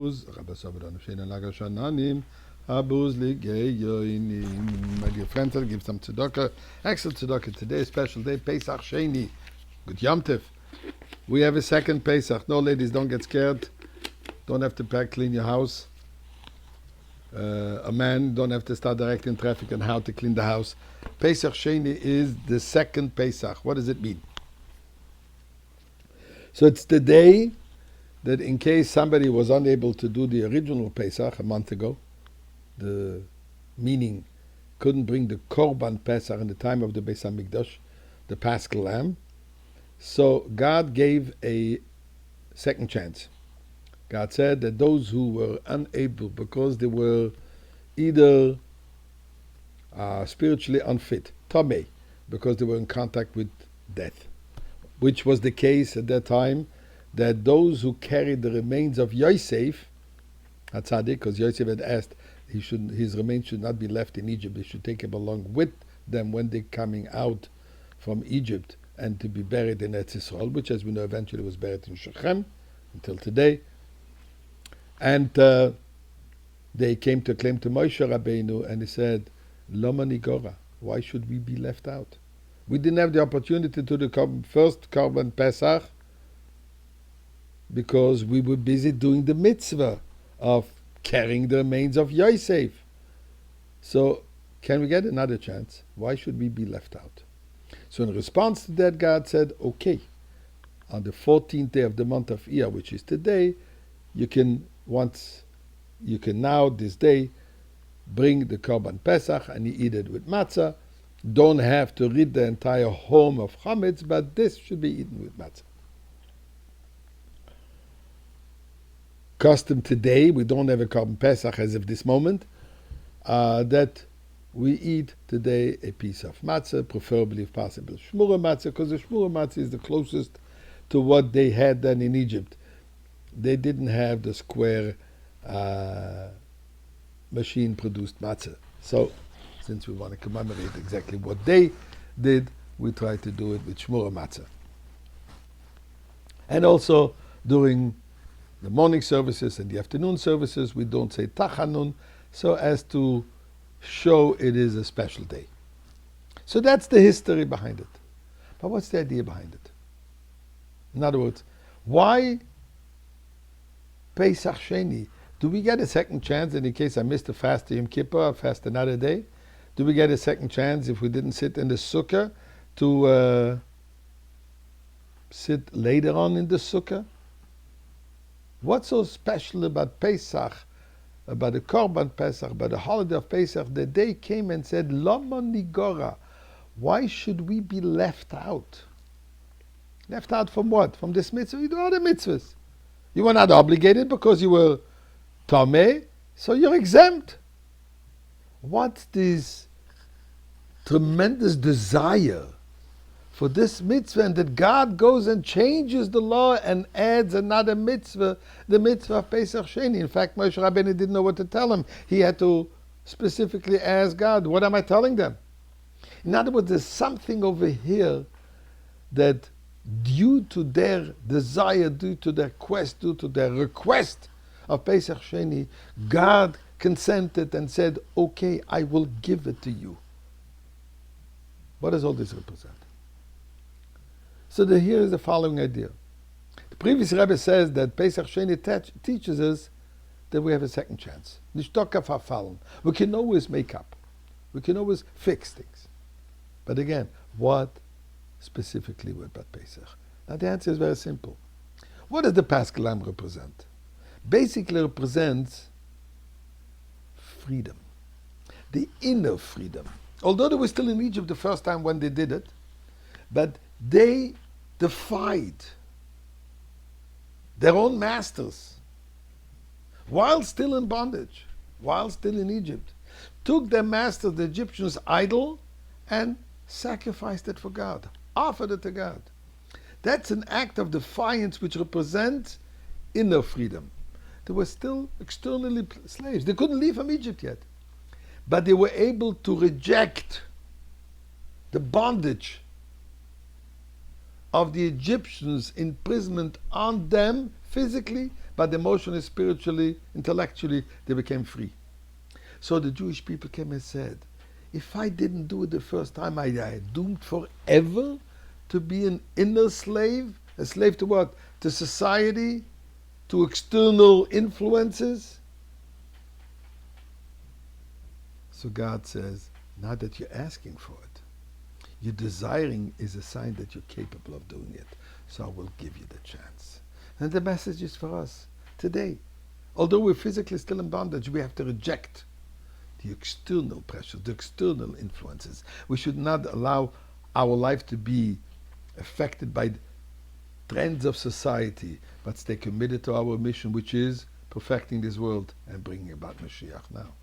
My dear friends, I'll give some tzedakah. Excellent tzedakah today, special day, Pesach Sheni. Good Yom Tov. We have a second Pesach. No, ladies, don't get scared. Don't have to clean your house. A man don't have to start directing traffic on how to clean the house. Pesach Sheni is the second Pesach. What does it mean? So it's the day that in case somebody was unable to do the original Pesach a month ago, the meaning couldn't bring the Korban Pesach in the time of the Beis HaMikdash, the Paschal Lamb, so God gave a second chance. God said that those who were unable because they were either spiritually unfit, tamei, because they were in contact with death, which was the case at that time, that those who carried the remains of Yosef, Hatzadik, because Yosef had asked his remains should not be left in Egypt, they should take him along with them when they're coming out from Egypt and to be buried in Eretz Yisrael, which as we know eventually was buried in Shechem until today. And they came to claim to Moshe Rabbeinu and he said, Loma Nigora, why should we be left out? We didn't have the opportunity to do the first Korban Pesach because we were busy doing the mitzvah of carrying the remains of Yosef. So, can we get another chance? Why should we be left out? So in response to that, God said, okay, on the 14th day of the month of Iyar, which is today, you can now, this day, bring the Korban Pesach and you eat it with matzah. Don't have to rid the entire home of chametz, but this should be eaten with matzah. Custom today, we don't have a Korban Pesach as of this moment, that we eat today a piece of matzah, preferably if possible shmura matzah, because the shmura matzah is the closest to what they had then in Egypt. They didn't have the square machine-produced matzah. So, since we want to commemorate exactly what they did, we try to do it with shmura matzah. And also, during the morning services and the afternoon services, we don't say tachanun, so as to show it is a special day. So that's the history behind it. But what's the idea behind it? In other words, why Pesach Sheni? Do we get a second chance in case I missed a fast Yom Kippur, I fast another day? Do we get a second chance if we didn't sit in the sukkah to sit later on in the sukkah? What's so special about Pesach, about the Korban Pesach, about the holiday of Pesach, that they came and said, Lama Nigora, why should we be left out? Left out from what? From this mitzvah? You do other mitzvahs. You were not obligated because you were tamei, so you're exempt. What's this tremendous desire for this mitzvah, and that God goes and changes the law and adds another mitzvah, the mitzvah of Pesach Sheni. In fact, Moshe Rabbeinu didn't know what to tell him. He had to specifically ask God, what am I telling them? In other words, there's something over here that due to their desire, due to their quest, due to their request of Pesach Sheni, God consented and said, okay, I will give it to you. What does all this represent? So here is the following idea. The previous Rebbe says that Pesach Sheni teaches us that we have a second chance. We can always make up. We can always fix things. But again, what specifically about Pesach? Now the answer is very simple. What does the Paschal Lamb represent? Basically represents freedom. The inner freedom. Although they were still in Egypt the first time when they did it, but they defied their own masters while still in bondage, while still in Egypt. Took their masters, the Egyptians' idol, and sacrificed it for God, offered it to God. That's an act of defiance which represents inner freedom. They were still externally slaves. They couldn't leave from Egypt yet. But they were able to reject the bondage of the Egyptians' imprisonment on them physically, but emotionally, spiritually, intellectually, they became free. So the Jewish people came and said, if I didn't do it the first time, I doomed forever to be an inner slave? A slave to what? To society? To external influences? So God says, now that you're asking for it, your desiring is a sign that you're capable of doing it. So I will give you the chance. And the message is for us today. Although we're physically still in bondage, we have to reject the external pressure, the external influences. We should not allow our life to be affected by trends of society, but stay committed to our mission, which is perfecting this world and bringing about Mashiach now.